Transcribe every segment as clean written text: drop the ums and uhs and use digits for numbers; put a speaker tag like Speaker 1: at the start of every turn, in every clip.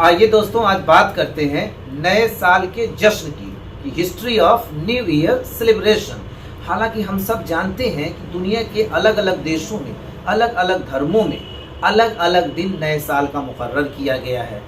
Speaker 1: आइए दोस्तों, आज बात करते हैं नए साल के जश्न की history of new year celebration. हालांकि हम सब जानते हैं कि दुनिया के अलग अलग देशों में, अलग अलग धर्मों में अलग अलग दिन नए साल का मुकर्रर किया गया है,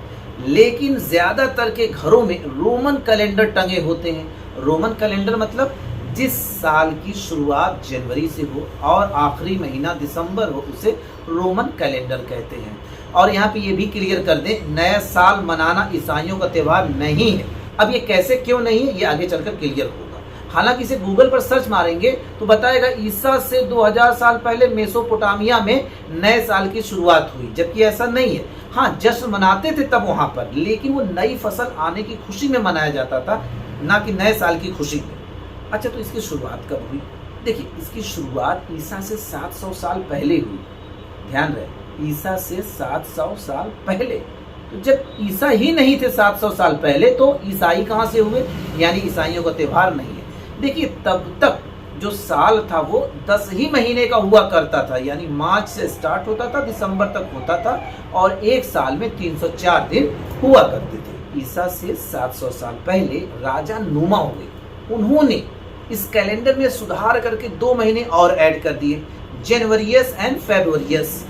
Speaker 1: लेकिन ज़्यादातर के घरों में रोमन कैलेंडर टंगे होते हैं। रोमन कैलेंडर मतलब जिस साल की शुरुआत जनवरी से हो और आखिरी महीना दिसंबर हो, उसे रोमन कैलेंडर कहते हैं। और यहाँ पे ये भी क्लियर कर दें, नया साल मनाना ईसाइयों का त्यौहार नहीं है। अब ये कैसे क्यों नहीं है, ये आगे चलकर क्लियर होगा। हालांकि इसे गूगल पर सर्च मारेंगे तो बताएगा ईसा से 2000 साल पहले मेसोपोटामिया में नए साल की शुरुआत हुई, जबकि ऐसा नहीं है। हाँ, जश्न मनाते थे तब वहाँ पर, लेकिन वो नई फसल आने की खुशी में मनाया जाता था, ना कि नए साल की खुशी में। अच्छा, तो इसकी शुरुआत कब हुई? देखिए, इसकी शुरुआत ईसा से 700 साल पहले हुई। ध्यान रहे, ईसा से 700 साल पहले। तो जब ईसा ही नहीं थे 700 साल पहले, तो ईसाई कहाँ से हुए? यानी ईसाइयों का त्यौहार नहीं है। देखिए, तब तक जो साल था वो 10 ही महीने का हुआ करता था, यानी मार्च से स्टार्ट होता था, दिसंबर तक होता था, और एक साल में 304 दिन हुआ करते थे। ईसा से 700 साल पहले राजा नुमा हुए। उन्होंने इस कैलेंडर में सुधार करके 2 महीने और ऐड कर दिए, जनवरियस एंड फेब्रुअरियस।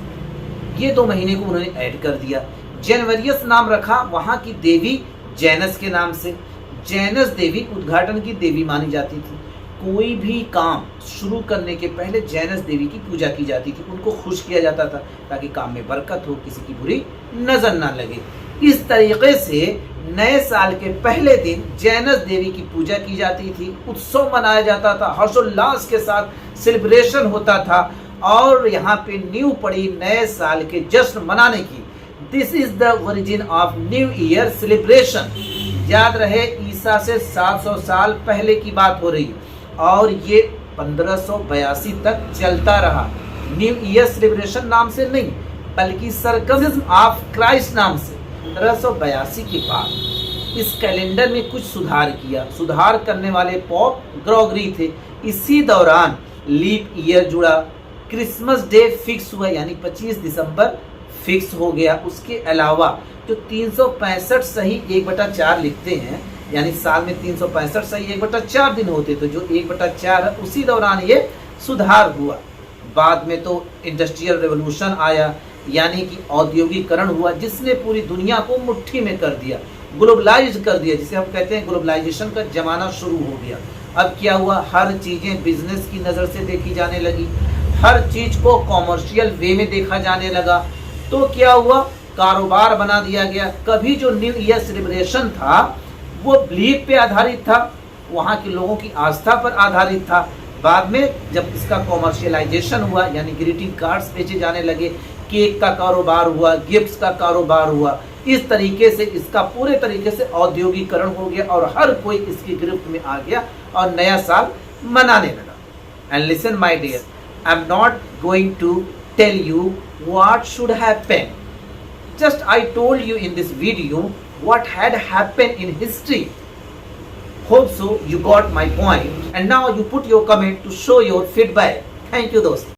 Speaker 1: ये 2 महीने को उन्होंने ऐड कर दिया। जनवरियस नाम रखा वहां की देवी जैनस के नाम से। जैनस देवी उद्घाटन की देवी मानी जाती थी। कोई भी काम शुरू करने के पहले जैनस देवी की पूजा की जाती थी, उनको खुश किया जाता था ताकि काम में बरकत हो, किसी की बुरी नजर ना लगे। इस तरीके से नए साल के पहले दिन जैनस देवी की पूजा की जाती थी, उत्सव मनाया जाता था, हर्षोल्लास के साथ सेलिब्रेशन होता था, और यहाँ पे नींव पड़ी नए साल के जश्न मनाने की। This is the origin of new year celebration. याद रहे, ईसा से 700 साल पहले की बात हो रही है, और ये 1582 तक चलता रहा। न्यू ईयर सेलिब्रेशन नाम से नहीं, बल्कि सर्कम्सिज्म ऑफ क्राइस्ट नाम से। 1582 के बाद इस कैलेंडर में कुछ सुधार किया। सुधार करने वाले पोप ग्रेगरी थे। इसी दौरान लीप ईयर जुड़ा, क्रिसमस डे फिक्स हुआ, यानी 25 दिसंबर फिक्स हो गया। उसके अलावा जो 365 सही 1/4 लिखते हैं, यानी साल में 365 सही 1/4 दिन होते, तो जो 1/4 है, उसी दौरान ये सुधार हुआ। बाद में तो इंडस्ट्रियल रेवोल्यूशन आया, यानी कि औद्योगिकरण हुआ, जिसने पूरी दुनिया को मुट्ठी में कर दिया, ग्लोबलाइज कर दिया, जिसे हम कहते हैं ग्लोबलाइजेशन का जमाना शुरू हो गया। अब क्या हुआ, हर चीज़ें बिजनेस की नज़र से देखी जाने लगी, हर चीज़ को कॉमर्शियल वे में देखा जाने लगा। तो क्या हुआ, कारोबार बना दिया गया। कभी जो न्यू ईयर सेलिब्रेशन था वो बिलीफ पे आधारित था, वहाँ के लोगों की आस्था पर आधारित था। बाद में जब इसका कॉमर्शियलाइजेशन हुआ, यानी ग्रीटिंग कार्ड्स बेचे जाने लगे, केक का कारोबार हुआ, गिफ्ट्स का कारोबार हुआ, इस तरीके से इसका पूरे तरीके से औद्योगिकरण हो गया, और हर कोई इसकी गिरफ्त में आ गया और नया साल मनाने लगा। And listen my dear, I am not going to tell you what should happen. Just I told you in this video what had happened in history. Hope so you got my point, and now you put your comment to show your feedback. Thank you दोस्त।